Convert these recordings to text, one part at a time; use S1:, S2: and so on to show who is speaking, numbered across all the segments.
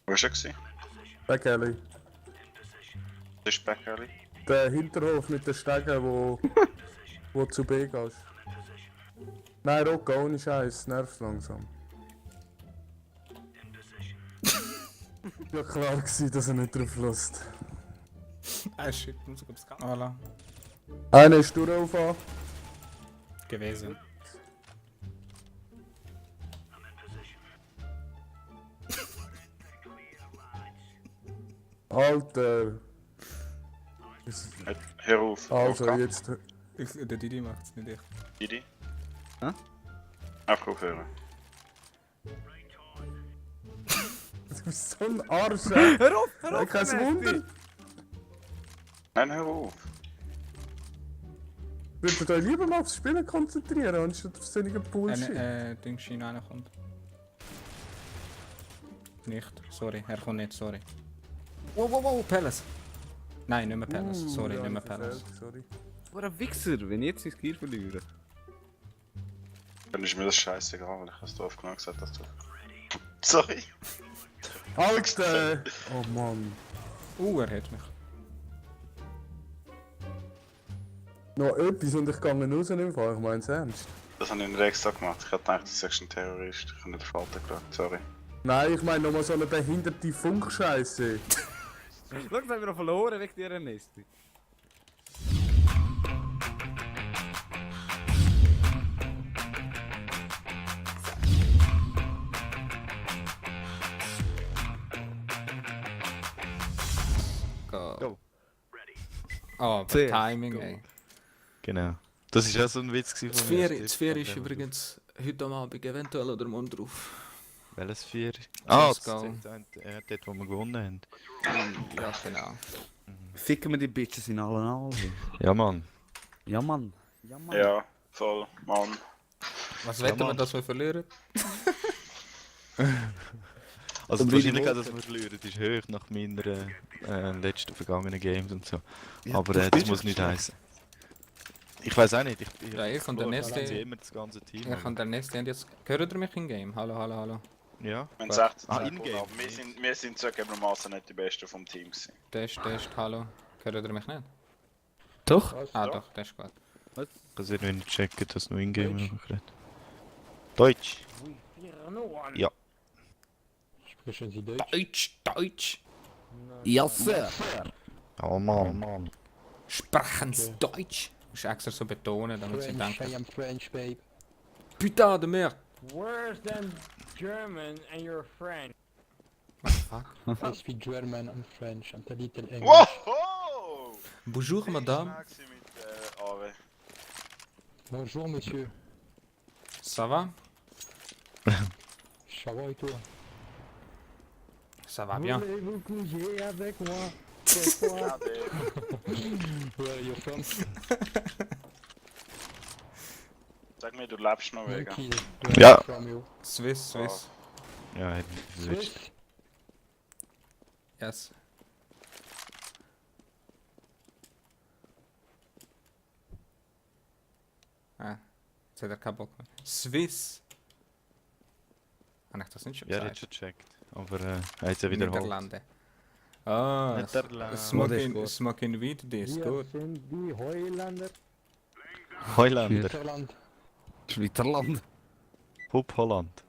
S1: Wo war er gewesen?
S2: Back Alley.
S1: Das ist Back Alley.
S2: Der Hinterhof mit den Stegen, wo zu B gehst. Nein, Rocco, ohne Scheiß, nervt langsam. Ja klar gewesen, dass er nicht drauf lässt.
S3: Ah shit, muss ich aufs Voilà.
S2: Einer ist durchauf.
S3: Gewesen.
S2: Alter.
S1: Hör auf.
S2: Also
S1: Aufgehört.
S2: jetzt.
S3: Der Didi macht's nicht ich.
S1: Didi?
S4: Hä?
S1: Einfach aufhören.
S2: Du bist so ein Arsch, ey.
S4: Hör auf,
S2: Kein Wunder.
S1: Nein, hör auf.
S2: Würdet euch lieber mal aufs Spielen konzentrieren, anstatt auf solche Bullshit.
S3: Dingschein reinkommt. Nicht, sorry, er kommt nicht, sorry. Wow, Palace! Nein, nicht mehr Palace, sorry,
S2: ja,
S3: nicht mehr
S2: ich
S3: Palace.
S2: verzählt, sorry.
S4: Was ein Wichser, wenn ich jetzt ins Gear verliere.
S1: Dann ist mir das scheißegal, weil ich hab's drauf genug gesagt, dass du... Sorry.
S2: Alter! Oh Mann.
S3: Er hat mich.
S2: Noch etwas und ich gehe raus im Fall, ich mein's ernst.
S1: Das habe ich nicht extra gemacht. Ich hätte gedacht, du sagst ein Terrorist. Ich habe nicht Falten geschaut, sorry.
S2: Nein, ich meine nochmal so eine behinderte Funkscheiße.
S4: Schau, jetzt haben wir noch verloren wegen dieser Nesti.
S3: Go. Oh,
S4: Sehr
S3: Timing,
S4: gut.
S3: ey.
S5: Genau. Das war ja so ein Witz von
S3: Das
S5: mir.
S3: Vier ist übrigens heute am Abend eventuell oder morgen drauf.
S5: Welches 4? Ah,
S3: Let's
S5: das
S3: go.
S5: ist dort, wo wir gewonnen haben.
S3: Ja, genau.
S4: Ficken wir die Bitches in allen Allen.
S5: Ja, Mann.
S4: Ja, Mann. Ja, Mann.
S1: Ja, voll, Mann.
S3: Was
S5: Ja,
S3: wetten wir,
S5: Mann.
S3: dass wir verlieren?
S5: Also
S4: Und
S5: die
S4: wie die
S5: Wahrscheinlichkeit,
S4: Worte-
S5: dass wir verlieren, ist hoch nach meinen letzten vergangenen Games und so.
S4: Ja,
S5: Aber
S4: du
S5: das
S4: bist
S5: muss
S4: doch
S5: nicht
S4: schlecht.
S5: heißen. Ich weiß auch nicht.
S3: Ja, ich und der Neste.
S5: immer das ganze Team.
S3: Ich und der Neste haben jetzt... Hört ihr mich in Game? Hallo.
S5: Ja.
S1: Wir haben 16
S5: Ah,
S1: Sekunden,
S5: in-game,
S1: aber wir sind zugegebenermaßen nicht die Besten vom Team gewesen.
S3: Test, hallo. Hört ihr mich nicht?
S4: Doch.
S3: Ah,
S1: Ja.
S3: doch, das ist gut.
S5: Ich kann irgendwie nicht checken, dass nur in-game noch redet. Deutsch. Ja.
S6: Sprechen Sie Deutsch?
S3: Deutsch!
S4: Ja, Sir.
S5: Oh Mann.
S3: Sprechen Sie Deutsch? Muss ich extra so betonen, damit sie
S6: French, I
S3: denken.
S6: am French, babe.
S3: Putain de merde!
S6: Worse than German and you're French.
S3: What the fuck?
S6: I speak German and French and a little English.
S1: Wow!
S3: Bonjour madame.
S1: Mit Awe.
S6: Bonjour monsieur.
S3: Ça va?
S6: Ça va et toi?
S3: Ça va bien.
S6: Voulez-vous coucher avec moi? C'est quoi?
S1: Ja, der.
S6: Where are you from?
S1: Sag mir, du lebst noch wegen.
S6: Yankee. Where
S5: Ja.
S6: are you from you?
S3: Swiss.
S5: Ja, hätte ich gewusst.
S6: Swiss?
S3: Yes. Ah, jetzt hat er keinen Bock mehr. Swiss! Habe ich das nicht schon
S5: Ja,
S3: gesagt?
S5: hat schon gecheckt. Aber er hat es ja wiederholt.
S3: Niederlande. Ah,
S5: Niederlande.
S3: smoking weed, das ist
S6: Wir
S3: gut.
S6: sind die Heuländer.
S5: Heuländer.
S6: Schweizerland.
S4: Schweizerland.
S5: Hub Holland.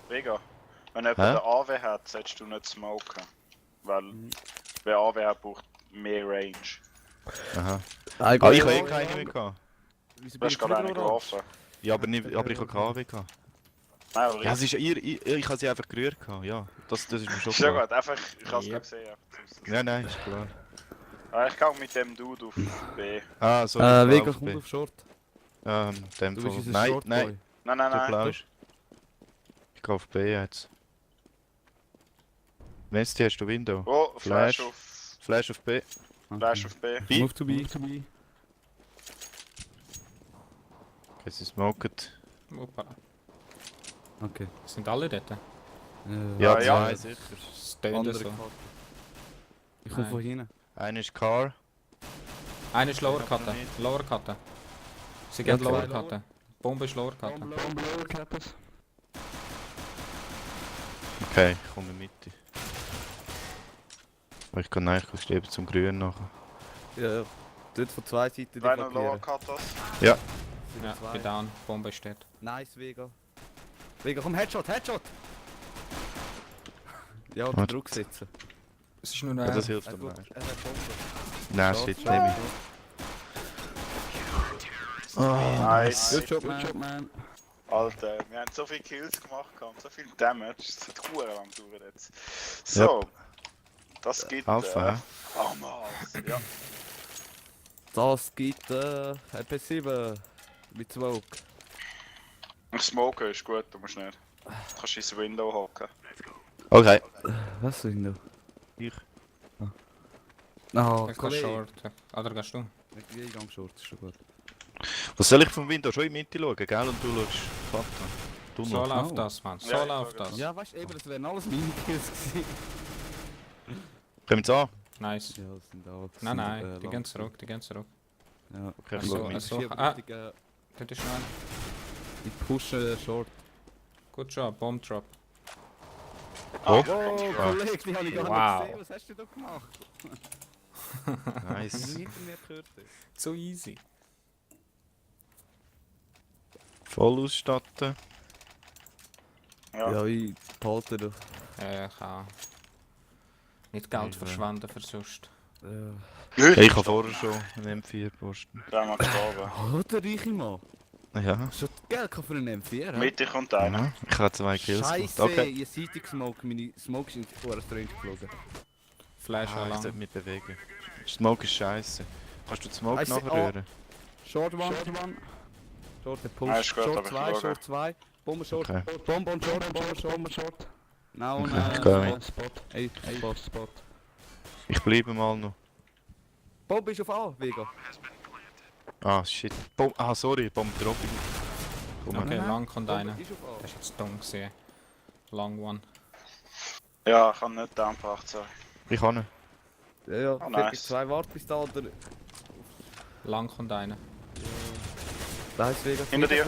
S1: Vega, wenn jemand
S5: Hä?
S1: eine AW hat, solltest du nicht smoken. Weil wer AW hat, braucht mehr Range.
S5: Aha.
S4: Ah,
S5: Ich habe eh keine mehr gehabt.
S1: Du hast gerade einen geworfen.
S5: Ja, aber ich habe KW gehabt.
S1: Nein, aber
S5: Ja, es ist, ich habe sie einfach gerührt gehabt, ja. Das ist mir schon
S1: ist ja
S5: klar.
S1: gut, einfach, ich habe es
S3: Yep.
S1: gesehen.
S5: Nein, ist klar.
S1: Ich gehe mit dem Dude auf B.
S5: Ah, so.
S4: Vega kommt auf Short.
S5: Dem
S4: Du
S5: Fall.
S4: bist unser
S5: Nein,
S4: Short
S5: nein,
S4: Boy.
S1: Nein,
S5: du
S1: nein.
S5: blaust. Ich gehe auf B jetzt. Nesti, hast du Window?
S1: Oh, Flash
S5: Flash.
S1: auf...
S5: Flash auf B.
S1: Flash auf B.
S5: B.
S4: Move to B.
S5: Okay, sie smoken.
S3: Opa.
S4: Okay.
S3: Sind alle dort?
S5: Ja,
S1: ja.
S5: zwei sicher.
S3: Stehen
S4: Andere
S3: so.
S4: Karte. Ich komme
S3: Nein.
S4: von hinten.
S5: Einer ist Car.
S3: Eine ist Lower Cutte.
S5: nicht.
S3: Lower Cutte. Sie
S4: Ja,
S3: geht Lower
S4: zwei
S3: Cutte. Bombe ist Lower Cutte.
S6: Blower Cappers.
S5: Okay, ich komme in die Mitte. Aber ich kann eigentlich streben zum Grün nachher.
S4: Ja, dort von zwei Seiten
S1: Reiner Lower
S4: blockieren.
S1: Katas.
S3: Ja,
S4: Zwei.
S3: bin down. Bombe steht.
S4: Nice, Vega. Vega, komm, Headshot, Headshot! Ja, den
S5: Warte.
S4: Druck setzen.
S3: Es ist nur
S5: Ja,
S3: noch
S5: das hilft
S4: Er
S5: am
S4: hat
S5: meisten.
S4: er hat Bombe.
S5: Nein,
S4: Shot.
S5: shit, nehme ich.
S1: Nice.
S4: Good job, man.
S1: Alter, wir haben so viele Kills gemacht und so viel Damage. Das hat verdammt lang gedauert jetzt. So. Das gibt...
S5: Alpha,
S1: Amas. Ja.
S4: Das gibt MP7 mit Smoke.
S1: Smoker ist gut, du musst nicht. Du kannst ins Window hocken.
S5: Okay.
S4: Was soll ich noch?
S5: Ich.
S4: Ah,
S3: Ich kann
S4: Kollege.
S3: short. Oder gehst du?
S4: Ich gehe short, ist schon gut.
S5: Was soll ich vom Window schon in die Mitte schauen, gell? Und du schaust Vater. Du
S3: So
S5: noch.
S3: läuft das, Mann. So
S1: Ja,
S3: läuft
S1: ja,
S3: das.
S4: Ja, weißt du, eben, das wären alles Minikills gewesen.
S5: Kommt's an?
S3: Nice.
S4: Ja, das sind auch.
S3: Nein, nein, die gehen zurück, die gehen zurück.
S4: Ja,
S5: Okay,
S3: Also,
S5: schau mit.
S3: also-
S4: Ich
S3: ah.
S4: richtig,
S3: Das ist noch ein.
S4: ich pushe short.
S3: Good job, Bomb Drop.
S5: Oh,
S4: Oh, Kollege, die habe ich gar
S3: Wow.
S4: nicht gesehen. Was hast du da gemacht?
S5: nice.
S4: Hinter mir gehört.
S3: So easy.
S5: Voll ausstatten.
S1: Ja.
S4: Ja, ich behalte doch.
S3: Ich kann nicht Geld verschwenden für sonst.
S4: Ja.
S5: Ich habe vorher schon einen M4-Posten.
S1: Da haben wir gestorben.
S4: Oh, der reiche Mann.
S5: Ja.
S4: Schon Geld kann für einen M4 haben.
S1: Mitte kommt einer.
S5: Ja. Ich habe 2 Kills gemacht.
S4: Scheiße,
S5: Okay.
S4: ihr seid gesmoked. Meine Smoke ist in die Strange geflogen.
S3: Flash
S5: Ah, ich sollte
S3: lang.
S5: mich bewegen. Smoke ist scheiße. Kannst du die Smoke
S4: I see-
S5: nachrühren?
S4: Short one. Short der Push.
S1: Ah, ist gut,
S4: Short
S1: aber ich
S4: 2,
S1: schaue.
S4: Short 2. Bombe Short.
S5: Okay.
S4: Bombe on Short, Bombe Short, Bombe Short. Now on
S5: Okay.
S4: Spot. Ey, Spot.
S5: Ich bleibe mal noch.
S4: Bombe ist auf A, Vega.
S5: Ah, shit. Sorry, Bomb dropping. Komm
S3: Okay,
S5: mal.
S3: lang kommt einer.
S4: Bombe ist auf
S3: Das ist jetzt dumm gesehen. Long one.
S1: Ja, ich kann nicht angebracht sein.
S5: Ich kann ihn.
S4: A. Ja, ja.
S1: Oh,
S4: Nice.
S1: nice.
S4: 2 wart bis da oder...
S3: Lang kommt einer.
S4: Da ist Vega.
S1: Hinter dir.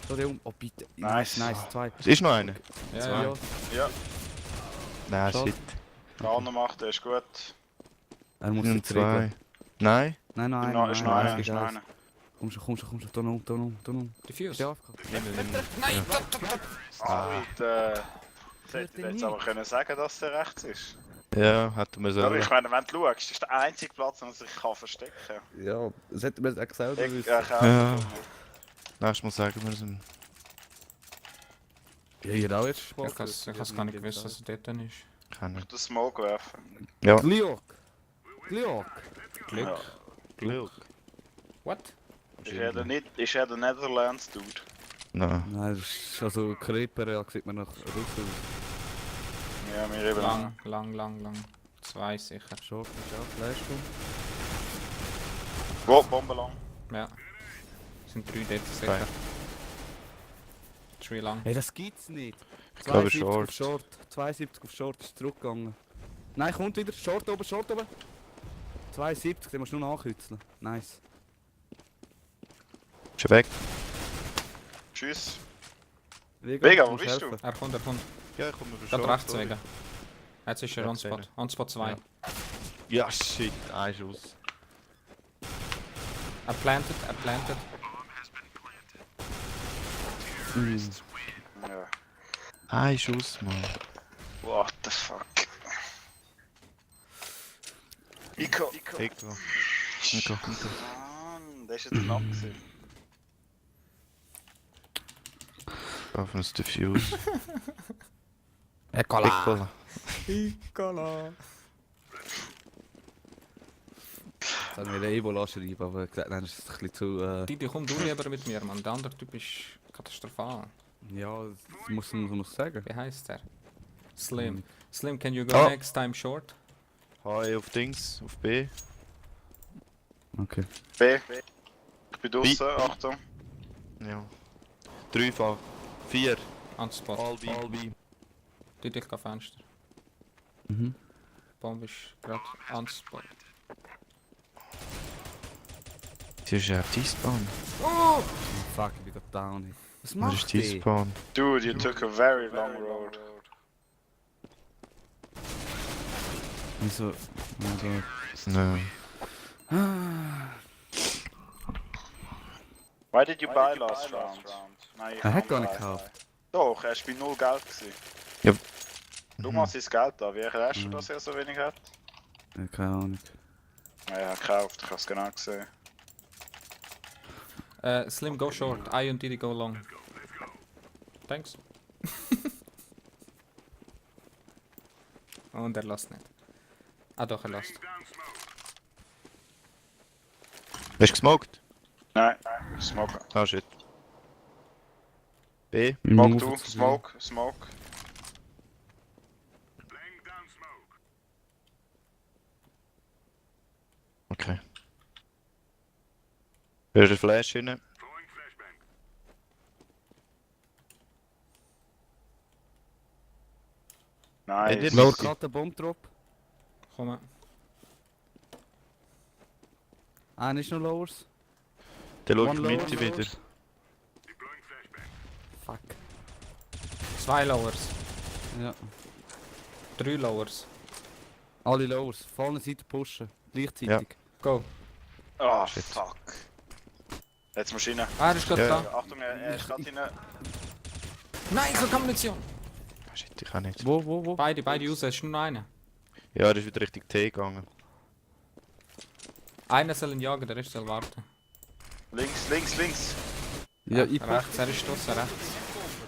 S4: So, der Oh, bitte.
S1: Nice.
S4: Nice, 2.
S5: Es ist noch einer.
S3: Ja,
S5: Zwei.
S3: ja.
S1: Ja,
S5: Nein,
S4: Schade.
S5: shit.
S1: der andere macht, der ist gut.
S4: Er muss
S5: Nur
S4: jetzt
S5: 2.
S4: regeln.
S5: Nein.
S4: Nein, nein,
S1: Noch ist noch einer, ist noch einer.
S4: Komm schon, da noch.
S3: Diffuse.
S4: Steh auf.
S5: Nimm ihn.
S3: Nein!
S1: Alter. Ich hätte jetzt aber können sagen, dass der rechts ist.
S5: Ja, hätten wir
S1: Aber
S5: selber.
S1: ich meine, wenn du schaust, ist der einzige Platz, wo man sich kann verstecken kann.
S4: Ja, das hätte man auch selber
S1: Ich
S4: wissen.
S5: Ja. Nächstes Mal sagen wir es ihm.
S4: Ja, ihr auch jetzt
S3: Ich
S4: Spaß.
S3: habe es gar nicht gewusst, dass er dort ist.
S5: Kann ich.
S1: Den Smoke werfen.
S5: Ja.
S4: Gliok!
S3: Glück.
S1: Ja.
S5: Glück.
S3: What?
S1: Ist er der Netherlands Dude?
S5: Nein.
S4: Nein, das ist also Creeper, ja, sieht man nach Russen.
S1: Ja, mir eben.
S3: Lang. 2 sicher.
S4: Short ist auch Flash.
S1: Wo, Bombe lang.
S3: Ja. Sind 3 dort sicher.
S5: Zwei.
S3: 3 lang.
S4: Hey, das gibt's nicht.
S5: Ich glaube
S4: 72
S5: Short.
S4: auf Short. 72 auf Short ist zurückgegangen. Nein, kommt wieder. Short oben. 72, den musst du nur nachkützeln. Nice.
S5: Ist er weg?
S1: Tschüss.
S4: Vega,
S1: wo
S4: musst
S1: bist du?
S4: helfen.
S3: Er kommt.
S5: Ja, ich komme
S3: Gerade rechts wegen. Jetzt ist er
S5: Ja,
S3: on Spot.
S5: gesehen.
S3: On Spot 2.
S5: Ja. Ja, shit. Ein Schuss.
S3: Er planted.
S1: Ja.
S5: Ein Schuss, Mann.
S1: What the fuck? Ico.
S5: Nico.
S1: Mann, der ist jetzt knapp gewesen.
S5: Auf uns Diffuse.
S4: Ecola.
S3: Nicola.
S4: Jetzt haben wir den Ebola schreiben, aber gesagt, nein, das ist ein bisschen zu...
S3: Didi, komm du lieber mit mir, Mann. Der andere Typ ist katastrophal.
S4: Ja, das muss man sagen.
S3: Wie heißt der? Slim. Slim, can you go
S5: Oh.
S3: next time short?
S5: Hi auf Dings, auf B.
S4: Okay.
S1: B. Ich bin draußen, Achtung.
S5: Ja. 3-fach. 4.
S3: On Spot.
S5: All B.
S3: Didi, ich gehe Fenster.
S4: Mhm.
S3: Bomb ist gerade on Spot.
S5: Sie ist ja T-Spawn.
S4: Oh, fuck, ich bin gerade down. Was
S5: Wo
S4: macht
S5: ist
S4: die?
S5: T-Spawn?
S1: Dude, you took a very long road.
S4: Wieso? Also,
S5: Nein.
S1: Why did you buy last round? Nein, ich
S4: Er hat
S1: kann
S4: gar nicht
S1: buy.
S4: gekauft.
S1: Doch, er ist bei 0 Geld gewesen.
S5: Ja.
S1: Schau mal sein Geld an, wie erklärst du, dass er so wenig hat?
S4: Ja, keine Ahnung.
S1: Ja, er hat gekauft, ich hab's genau gesehen.
S3: Slim, go short. I und Didi go long. Thanks. Und er lässt nicht. Ah doch, er lässt.
S5: Hast du gesmoked?
S1: Nein, Smoke.
S5: Ah, shit. B.
S1: Smoke du, Smoke, Smoke.
S5: Okay. Wer ist der Flash hin?
S1: Nice.
S5: Low.
S4: Gerade der Bomb-Drop.
S3: Komm.
S4: Einer ist noch Lowers.
S5: Der schaut
S4: One
S5: Mitte
S4: lower,
S5: wieder.
S3: Fuck. 2 Lowers.
S4: Ja.
S3: 3 Lowers.
S4: Alle Lowers. Vorne Seite pushen. Gleichzeitig.
S3: Go.
S1: Oh,
S5: Shit.
S1: fuck. Jetzt musst du rein.
S3: Ah, er ist gerade
S5: Ja,
S3: da.
S1: Achtung, er ist gerade rein.
S3: Nein, so Kombination.
S5: Ah, shit, ich kann nicht.
S4: Wo?
S3: Beide raus, es ist nur noch einer.
S5: Ja, er ist wieder Richtung T gegangen.
S3: Einer soll ihn jagen, der Rest soll warten.
S1: Links, links, links.
S4: Ja, ich
S3: Rechts, er ist draussen rechts.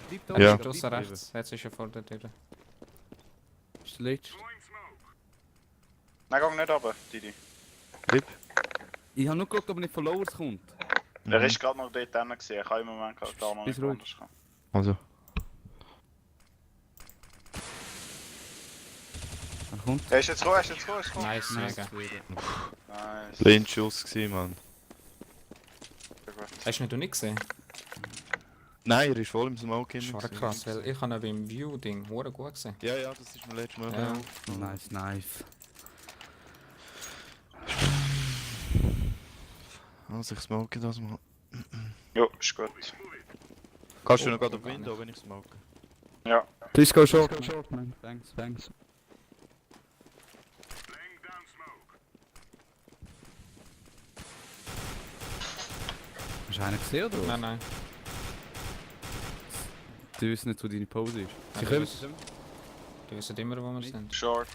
S4: Bleib
S5: Ja.
S3: Er
S4: da.
S3: ist draussen rechts. Jetzt ist er vor der Tür.
S4: Ist der letzte.
S1: Nein, geh nicht runter, Didi.
S4: Ich habe nur geguckt, ob er nicht von Lowers kommt.
S1: Er ist gerade noch dort drinnen gewesen, er kann im Moment gerade da noch
S4: Bis
S1: nicht
S4: ruhig.
S1: anders kommen.
S5: Also.
S4: Er kommt.
S1: Er ist jetzt ruhig, er ist jetzt ruhig, er ist ruhig.
S3: Nice,
S4: Nice.
S3: mega.
S1: Nice.
S5: Blindschuss gewesen, Mann.
S1: Sehr gut.
S3: Hast du nicht gesehen?
S5: Nein, er ist voll im Smoke
S3: Das
S5: hin.
S3: war krass, weil ich habe ihn beim View-Ding hure gut gesehen.
S5: Ja, ja, das ist mir letztes Mal
S3: Ja.
S5: auch.
S4: Nice knife.
S5: Also ich smoke das mal.
S1: Jo, ist gut.
S5: Kannst du noch gerade auf Window, wenn ich smoke?
S1: Ja.
S4: Please go short. Man. Thanks. Hast du einen gesehen oder was?
S3: Nein, nein.
S4: Die wissen nicht, wo deine Pose ist.
S3: Ja, die wissen- Die wissen immer, wo wir sind.
S1: Short.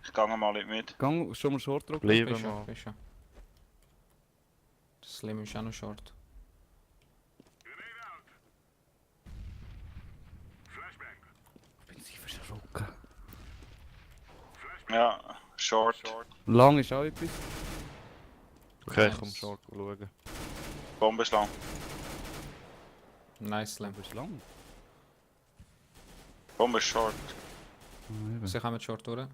S1: Ich gehe mal nicht mit.
S4: Gang schon mal short drücken.
S5: Bleiben
S3: Bist
S5: mal.
S3: schon, bist schon. Slim ist auch noch short.
S4: Ich bin sicher verschrocken.
S1: Ja, short.
S4: Lang ist auch etwas.
S5: Okay, ich
S3: Nice.
S5: komm schon schauen.
S1: Bombe ist lang.
S3: Nice Slim.
S4: Aber ist lang.
S1: Bombe ist short.
S4: Ah, eben.
S3: Sie kommen short durch.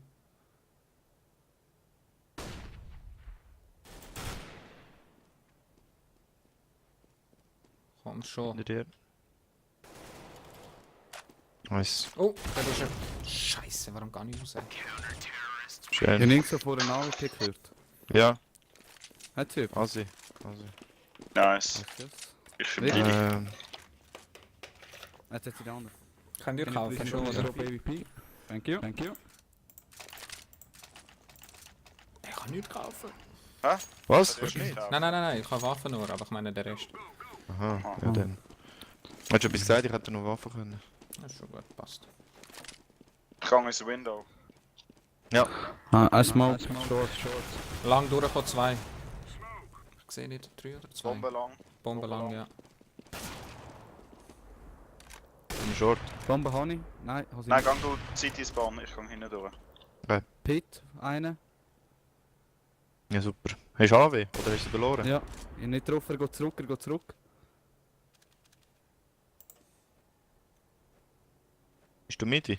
S3: Komm schon.
S5: Hinter dir. Nice.
S3: Oh, da ist er. Scheiße, warum gar nicht raus?
S4: Ich habe
S5: Schön.
S4: links so vor den Nagelpick gehört.
S5: Ja,
S4: Hat sie etwas?
S5: Asi.
S1: Nice.
S4: Was?
S1: Ich
S4: Richtig.
S1: bin
S4: Jetzt hat sie die andere.
S3: Könnt ihr kaufen
S4: Can you
S3: schon,
S4: please
S3: oder?
S4: drop AVP? Thank you.
S3: Ich kann nichts kaufen.
S5: Was?
S1: Hast du nicht?
S3: Nein, ich habe Waffen nur, aber ich meine den Rest.
S5: Aha, ja dann. Hast du etwas gesagt, ich hätte noch Waffen können.
S3: Das ist schon gut, passt.
S1: Ich gehe ins Window.
S4: I smoke. Short.
S3: Lang durchgekommen, 2. Ich sehe nicht, 3 oder 2.
S1: Bombe lang.
S3: Bombe lang, ja.
S5: Im Short.
S4: Bombe habe ich. Nein, habe sie
S1: Nein,
S4: nicht.
S1: geh du City spawn, ich gehe hinten durch.
S4: Pit, eine.
S5: Ja, super. Hast du AW? Oder hast du verloren?
S4: Ja. Ich bin nicht drauf, er geht zurück.
S5: Bist du Mitte?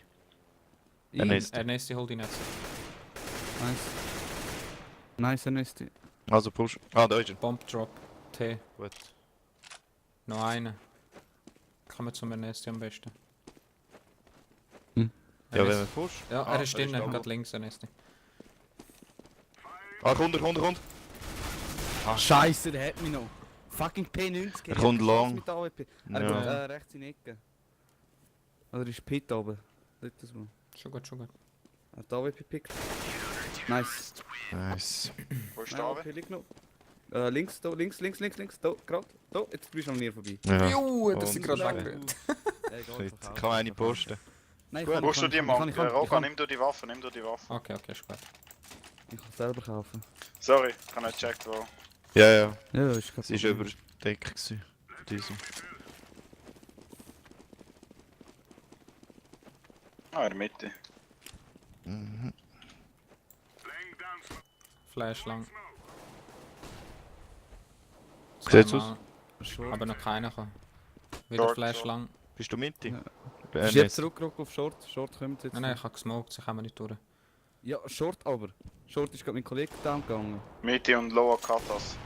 S4: Ich.
S5: Ernest.
S3: Ernesti holt ihn jetzt.
S4: Nice, Ernest.
S5: Also push. Ah, da ist er.
S3: Bomb Drop. T.
S5: Gut.
S3: Noch einer. Kommen wir zum Ernesti am besten.
S4: Hm.
S5: Ja, wenn
S3: Ernesti-
S5: wir push.
S3: Ja,
S5: Ah,
S3: er ist
S5: da
S3: drinnen,
S5: da.
S3: gerade links Ernesti.
S5: Ah, kommt.
S4: Scheiße, der hat mich noch. Fucking P90.
S5: Er kommt lang.
S4: Mit AWP. Er
S5: Ja.
S4: geht rechts in die Ecke. Oder ist Pit oben? Dort das mal.
S3: Schon gut.
S4: Er hat AWP gepickt. Nice.
S5: Nice.
S1: Wo ist
S4: Ja,
S1: David?
S4: okay, liegt noch. Links, da, links, da, gerade. Da, jetzt bist du an mir vorbei.
S5: Ja.
S3: Juhu, das
S5: Und
S3: sind gerade
S5: okay.
S3: weggerührt.
S5: Shit. Kann eine posten.
S4: Nein,
S5: Gut.
S1: Brauchst du die, Mann? Roka,
S4: kann,
S1: nimm du die Waffe, nimm du die Waffe.
S3: Okay, okay, ist gut.
S4: ich kann selber kaufen.
S1: Sorry, ich habe nicht gecheckt, wo.
S5: Ja, ja.
S4: Ja, ist kein
S5: Sie ist
S4: Problem.
S5: überdeckt gewesen. Von diesem.
S1: Ah, in der Mitte.
S5: Mhm.
S3: Flash lang.
S5: Sieht's
S3: Zweimal,
S4: Short.
S3: aber noch keiner kann. Wieder
S1: Short,
S3: Flash
S1: short.
S3: lang.
S5: Bist du Mitte?
S4: Ja.
S5: Äh,
S4: Bist du jetzt zurückgerückt auf Short? Short kommt jetzt.
S3: Nein, nein, ich habe gesmoked, sie kommen nicht durch.
S4: Ja, Short aber. Short ist gerade mein Kollege down gegangen.
S1: Mitte und Lower Katas.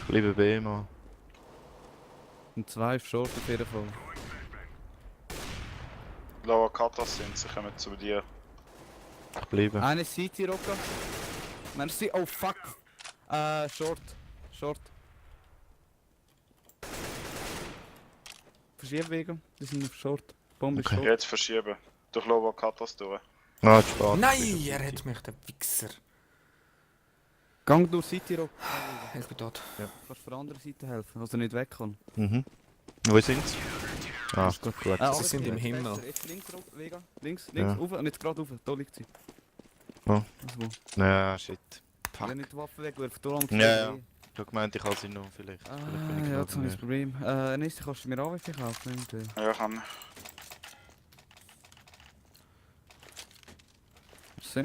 S5: Liebe B, Mann.
S4: Und 2 auf Short auf jeden Fall.
S1: Lower Katas sind, sie kommen zu dir.
S5: Ich bleibe.
S4: Eine City, Roka. Merci. Oh fuck. Short. Short. Verschieben wegen. Die sind auf Short. Bombe ist
S5: Okay.
S4: Short.
S1: Jetzt verschieben. Durch Lower Katas durch.
S5: Ah, zu spät.
S3: Nein, er hat mich, der Wichser.
S4: Gang durch City, Roka.
S3: Ich bin tot.
S4: Ja. Kannst von der anderen Seite helfen, also nicht weg kann.
S5: Mhm. Wo sind sie? Ah,
S4: Ist gut.
S5: gut.
S3: Sie sind im Himmel.
S4: Jetzt links, Vega. Links,
S5: Ja.
S4: rauf und jetzt gerade rauf. Da liegt sie.
S5: Oh.
S4: Also,
S5: Ja, shit.
S4: wenn
S5: Fuck.
S4: nicht die Waffe wegwerfen, da lang.
S5: Ja, ja. Ich hab gemeint, ich kann sie noch vielleicht.
S4: Ah,
S5: Vielleicht bin ich
S4: ja,
S5: gerade
S4: jetzt habe ich das
S5: nicht.
S4: Problem. Nächste kannst du mir AWP kaufen. Irgendwie.
S1: Ja, kann.
S4: So.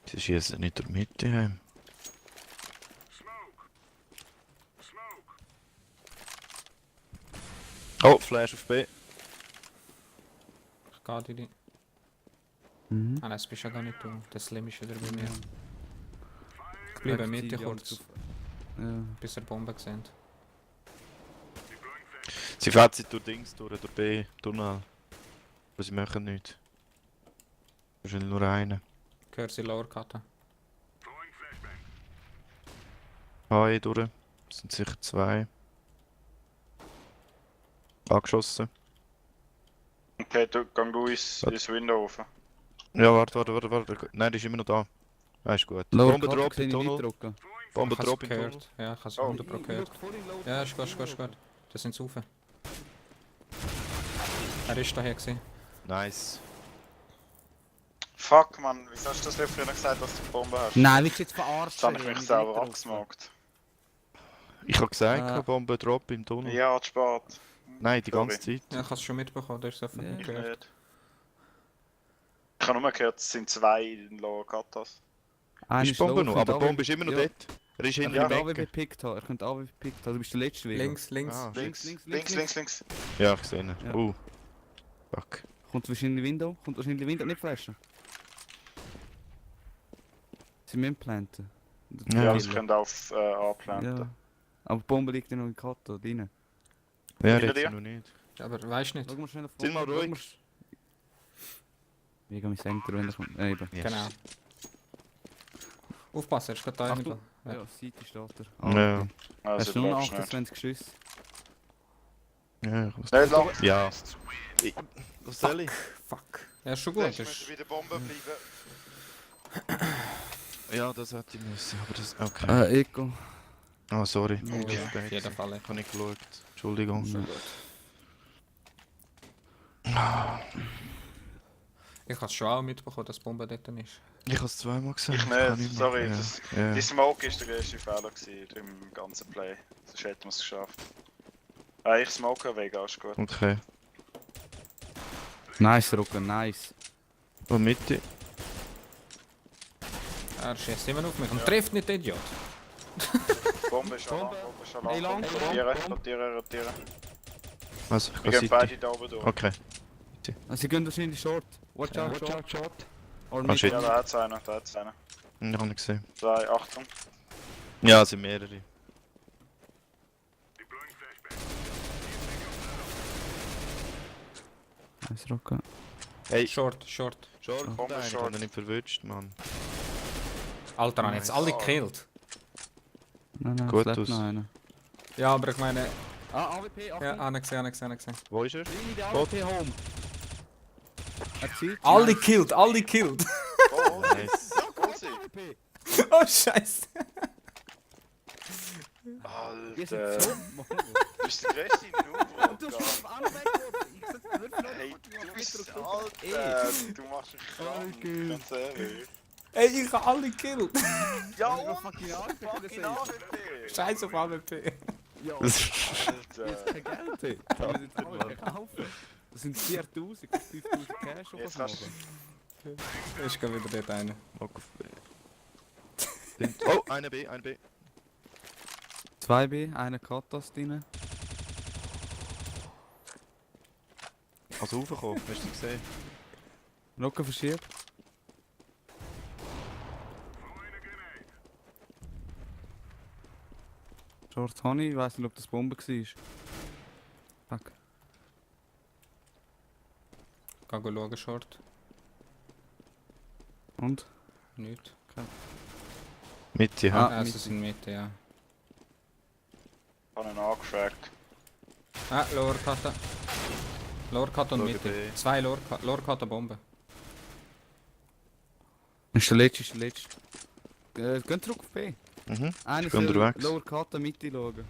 S5: Sie schießen nicht durch die Mitte heim. Oh, Flash auf B.
S3: Ich gehe in die.
S4: Mhm.
S3: Ah nein, das bist ja gar nicht du. Der Slim ist wieder bei mir. Ich bleibe Mitte kurz,
S4: Ja.
S3: bis er Bombe gesehen.
S5: Sie fetzen durch Dings, durch B, Tunnel. Aber sie machen nichts. Wahrscheinlich nur einen.
S3: Gehört sie Lower Cutten.
S5: HE durch. Es sind sicher 2. Angeschossen.
S1: Okay, gang du ins Window rauf.
S5: Ja, warte. Nein, die ist immer noch da. Ah, ist gut.
S4: Lower
S5: Bombe
S4: Cutter
S5: drop
S4: sehe
S5: im
S4: ich nicht
S5: Tunnel.
S4: drucken.
S5: Bombe
S3: Ich habe
S5: drop
S3: es
S5: im Tunnel.
S3: gehört. Ja, ich habe es
S1: Oh.
S3: 100% gehört. Ja, ist gut, ist gut, ist gut. Das sind Saufen. Er ist daher gewesen.
S5: Nice.
S1: Fuck, man, wieso hast du das nicht früher gesagt, dass du die Bombe hast?
S4: Nein, willst du jetzt verarschen?
S1: Das habe ich mich selber abgesmagt.
S5: Ich hab gesagt,
S4: Ah.
S5: Bombe drop im Tunnel.
S1: Ja, zu spät.
S5: Nein, die
S1: Sorry.
S5: ganze Zeit.
S3: Ja, ich habe es schon mitbekommen, der ist einfach
S4: Ja.
S3: nicht
S1: Ich
S3: gehört.
S1: nicht. Ich habe nur gehört, es sind 2 in den Lower Katas.
S5: Ist Bombe noch, aber Bombe ist immer noch
S4: ja.
S5: dort. Er ist hinter
S1: Ja.
S5: dem
S4: AWP
S5: Ecke.
S4: gepickt haben. Er könnte AWP gepickt haben. Du bist der letzte Weg.
S3: Links, links.
S5: Ah,
S1: Links,
S4: links,
S1: links,
S4: links,
S1: links.
S5: ja, ich sehe ihn.
S4: Ja.
S5: Fuck.
S4: Kommt wahrscheinlich Window. Nicht flashen. Sie müssen planten.
S5: Ja,
S1: Ja,
S5: das
S1: sie können auf anplanten.
S4: Ja. Aber die Bombe liegt ja noch in Kato drin.
S5: Ja,
S1: Hinter
S5: jetzt
S1: dir?
S5: noch nicht.
S3: Aber weißt nicht.
S4: Schau mal schnell auf
S5: Sind mal
S4: Schau
S5: ruhig.
S4: mal sch- Wie geht mein Center, wenn er kommt? Eben.
S5: Yes.
S3: Genau. Aufpassen, er ist gerade da
S4: Ach,
S3: irgendwo. Ja.
S4: Ja, Seite steht er.
S5: Ja.
S4: Okay.
S1: Also,
S4: Hast du nur noch
S1: bleibst nicht.
S4: 28 Schüsse?
S5: Ja, ich muss.
S1: Nicht lang.
S5: Ja. Was soll ich?
S3: Fuck. Ja, ist schon gut.
S1: Jetzt
S3: Das
S1: müssen
S3: ist...
S1: wir wieder Bombe bleiben.
S5: Ja, das hätte ich müssen, aber das. Okay.
S4: Eco.
S5: Ah, sorry.
S3: Oh,
S5: Ich
S3: ja, auf jeden Fall.
S5: habe nicht geschaut. Entschuldigung.
S3: Schon gut. Ich habe es schon auch mitbekommen, dass die Bombe dort ist.
S5: Ich habe es zweimal gesagt.
S1: Ich
S5: kann
S1: nicht,
S5: mehr.
S1: sorry.
S5: Ja.
S1: Das,
S5: Ja.
S1: Die Smoke ist der grösste Fehler gewesen im ganzen Play. Sonst hätten wir es geschafft. Ah, ich smoke weg, ist gut.
S5: Okay.
S4: Nice, Rocker, nice.
S5: Und Mitte.
S3: Er schießt immer auf mich und trifft nicht den Idiot.
S1: Bombe ist Alarm, Bombe ist
S4: Hey,
S1: Alarm.
S4: lang,
S1: Rotieren.
S5: Also, ich
S1: Wir
S5: kann
S1: gehen beide
S5: City.
S1: da oben durch.
S5: Okay.
S4: Sie gehen wahrscheinlich short. Watch out, short. Or
S5: Ah,
S4: mid.
S5: shit.
S1: Ja, da hat es einen, da hat es einen.
S5: Ich habe nicht gesehen.
S1: 2, Achtung.
S5: Ja, es sind mehrere.
S4: Nice, Rocker.
S5: Hey,
S3: Short, short.
S5: Short,
S1: Bombe
S5: ich
S1: short.
S5: habe ihn nicht verwünscht, Mann.
S3: Alter, haben jetzt alle
S1: Oh.
S3: gekillt.
S4: Nein,
S5: Gut
S4: es lebt
S5: aus.
S4: noch einer.
S3: Ja, aber ich meine,
S4: Ah, AWP,
S3: Ja,
S4: Achtung.
S3: angesehen.
S5: Wo ist er?
S4: Bring mir die AWP home. Er zieht.
S3: Alle killed!
S1: Oh,
S5: Nice.
S1: hol sie.
S4: AWP.
S3: Oh, scheiße!
S4: Ihr seid
S1: Alter.
S4: so...
S1: Du bist der größte Noob,
S4: Und du hast auch noch weggeworfen. Ich sag, würfel
S1: Hey,
S4: noch.
S1: du bist
S4: Eh.
S1: Alter. Du machst mich krank,
S4: Okay.
S1: ganz ehrlich.
S3: Ey, ich hab alle killed!
S1: Ja,
S4: Ich hab
S1: und?
S4: fucking AWP
S1: Fucking
S4: gesehen.
S1: AWP.
S3: Scheiß auf AWP!
S4: Ja,
S1: Alter.
S4: jetzt kein Geld, hey. Wir müssen jetzt AWP kaufen. Das sind 4000, 5000 Cash oder
S1: Jetzt
S4: so.
S1: kannst
S3: Ist gerade wieder dort einer.
S5: Bock auf B. Oh, eine B.
S4: 2B, einer Katas drin.
S5: Also raufgekommen, hast du gesehen?
S4: Rücken verschiebt. Short Honey, ich weiss nicht, ob das Bombe war. Fuck.
S3: Geh schauen, Short.
S4: Und?
S3: Nicht.
S5: Mitte, ha?
S3: Ah, es ist in Mitte, ja.
S1: Ich habe ihn angefragt.
S3: Ah, Lower Kata. Lower Kata und
S5: Schau
S3: Mitte.
S5: B.
S3: 2 Lower Kata Bombe.
S4: Ist der letzte, ist der letzte. Geh zurück auf B.
S5: Mhm.
S4: Einer
S5: Ich bin
S4: soll
S5: unterwegs.
S4: Lower Kata Mitte schauen.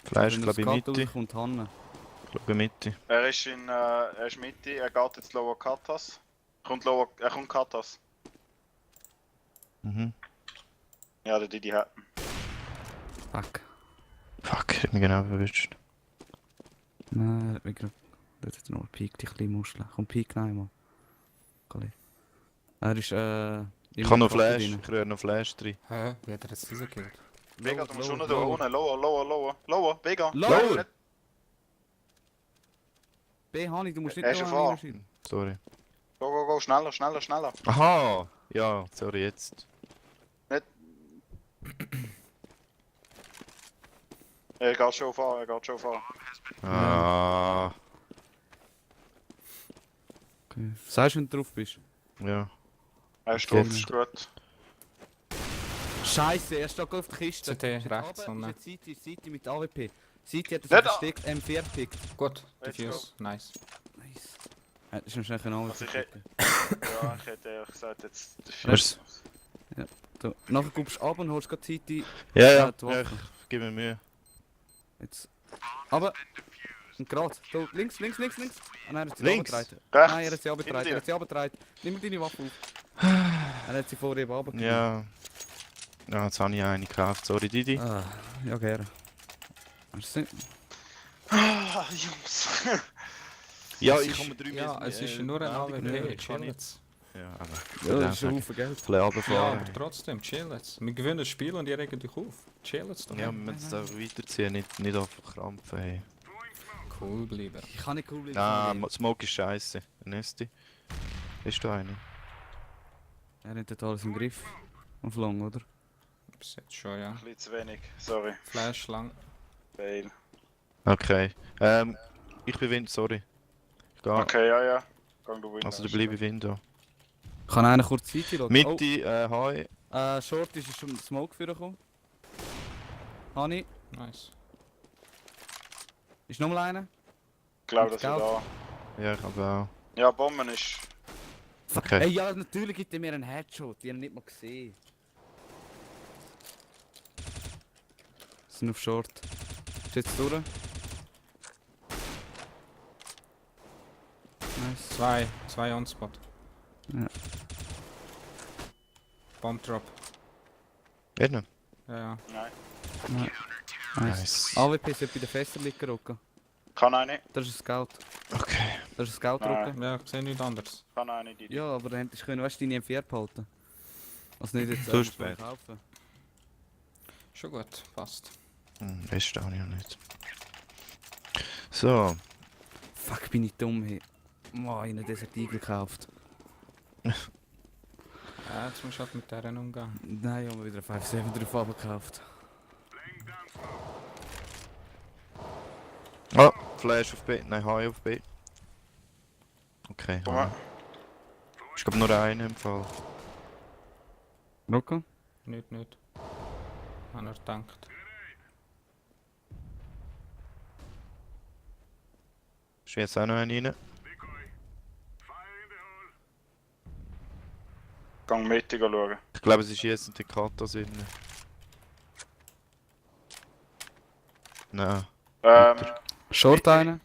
S5: Flash, glaube ich, Mitte.
S4: Kommt Hanne.
S5: Ich glaube Mitte.
S1: Er ist Mitte, er geht jetzt Lower Katas. Er kommt Katas.
S5: Mhm.
S1: Ja, der Didi hat ihn.
S4: Fuck.
S5: Fuck, ich hab mich genau verwischt.
S4: Nein, er hat mich gerade... Dort hat er noch Peak, die kleine Muschel. Komm, Peak nein, Mann. Kollege. Er ist
S5: Ich habe noch Flash, ich rühre noch Flash drin.
S3: Hä? Wie hat er jetzt rausgekillt?
S1: Vega, du musst
S4: Lower,
S1: unten da
S4: lower.
S1: unten. Lower, Vega.
S4: Lower! B, Hani, du musst nicht
S1: Er ist
S4: da
S1: auf A.
S4: reinschieben.
S5: Sorry.
S1: Go, schneller.
S5: Aha! Ja, sorry, jetzt.
S1: Er geht schon auf A.
S5: Ah,
S4: Okay. Sagst du, wenn du drauf bist?
S5: ja.
S1: Er ist
S5: Okay.
S1: drauf, ist gut.
S4: Scheiße, er steht auf der Kiste.
S3: CT rechts und
S4: und Seite mit AWP. Seite hat
S1: Nicht
S4: er
S1: A-
S4: versteckt, M4 pickt.
S3: Gut,
S1: Let's
S3: Diffuse. Nice.
S4: Nice. Hättest du schnell können
S1: Also ich
S4: picken.
S1: Ja, ich hätte ehrlich gesagt jetzt...
S5: Was?
S4: So, nachher kommst du ab und holst gerade Seite.
S5: Ja,
S4: die
S5: ja, ich
S4: Waffe.
S5: gebe mir Mühe.
S4: Jetzt. Aber. Und gerade. So, links. Ah, nein, er hat sie
S5: Links?
S4: abgetragen.
S1: Rechts.
S4: Nein, er hat sie abgetragen.
S1: Hinter
S4: Er
S1: dir.
S4: hat sie abgetragen. Nimm mir deine Waffe auf. Er hat sie vorher eben abgetragen.
S5: Ja. Ja, jetzt habe ich eine gekauft. Sorry, Didi.
S4: Ah, ja, gerne. Merci.
S1: Ah, Jungs.
S5: Ja,
S3: Es
S5: ich
S3: ist-
S5: kann mir 3
S3: Ja, es ist nur ein AWP, chill jetzt.
S5: Ja, aber.
S4: Ja, das ist ein Haufen Geld.
S5: Ein bisschen
S3: Ja,
S5: runterfahren.
S3: aber trotzdem, chill jetzt. Wir gewinnen das Spiel und ihr regt euch auf. Chill jetzt doch.
S5: Ja, wir müssen es auch weiterziehen, nicht auf Krampfen. Hey.
S3: Cool bleiben.
S4: Ich kann nicht cool bleiben.
S5: Ah, Smoke ist scheiße. Nesti. Bist du eine?
S4: Er hat dort alles im Griff. Auf lang, oder?
S3: Bis jetzt schon, ja.
S1: Ein bisschen zu wenig, sorry.
S3: Flash lang.
S1: Fail.
S5: Okay. Ich bin Wind, sorry. Ich gehe.
S1: Okay, ja. Gang du
S5: Also du bleibst Wind da.
S4: Kann einer kurz Seite schauen?
S5: Mitte, High.
S4: Oh, Short ist schon Smoke für gekommen. Hani,
S3: Nice.
S4: ist noch mal einer?
S1: Ich glaube, das wird
S4: Gelb.
S1: da.
S5: Ja, ich habe auch.
S1: Ja, Bomben ist...
S5: Okay.
S4: Hey, ja, natürlich gibt er mir einen Headshot. Die haben ihn nicht mal gesehen. Sind auf Short. Ist jetzt durch? Nice.
S3: Zwei on spot.
S4: Ja.
S3: Bomb drop.
S5: Innen.
S3: Ja.
S1: Nein.
S4: Nice.
S5: Nice.
S4: AWP sollte bei den Fässern liegen rücken.
S1: Kann eine.
S4: Das ist ein Scout.
S5: Okay.
S4: Das ist ein Scout
S1: Nein.
S4: rücken.
S3: Ja, ich sehe nichts anderes.
S1: Kann eine, Didi.
S4: Ja, aber dann hättest du können, weißt du, deine M4 behalten. Also nicht jetzt
S5: Zu spät.
S4: kaufen.
S3: Schon gut, passt.
S5: Das stehe ich noch nicht. So.
S4: Fuck, bin ich dumm, hey. Mann, ich habe Desert Eagle gekauft.
S3: Ja, jetzt musst du halt mit deren umgehen.
S4: Nein, ich habe mir wieder 5-7 drauf gekauft.
S5: Ah, Flash auf B. Nein, High auf B. Okay,
S1: Komm
S5: High.
S1: mal.
S5: Ich glaube nur einer im Fall.
S4: Rocco?
S3: Nicht. Hab er gedacht.
S5: Ist jetzt auch noch einen rein.
S1: Gang Mitte schauen.
S5: Ich glaube, sie schießen die Katas rein. Nein.
S4: Short einer.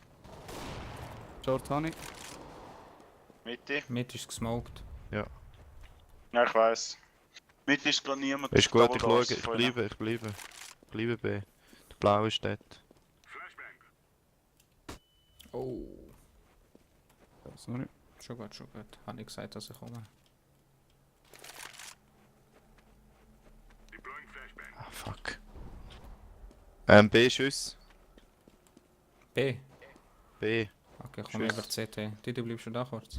S4: Short habe ich.
S1: Mitte.
S3: Mit ist gesmoked.
S1: Ja, ich weiss. Mitte ist gar niemand.
S5: Ist gut,
S1: Double
S5: ich schaue,
S1: Doors
S5: ich
S1: vorne.
S5: bleibe. Ich bleibe B. Der blaue ist dort.
S3: Oh.
S4: Sorry.
S3: Schon gut. Habe ich gesagt, dass ich komme.
S5: Ah, fuck. B Schuss.
S3: B.
S5: B.
S3: Okay, ich komme
S5: Tschüss.
S3: über CT. Du bleibst schon da kurz.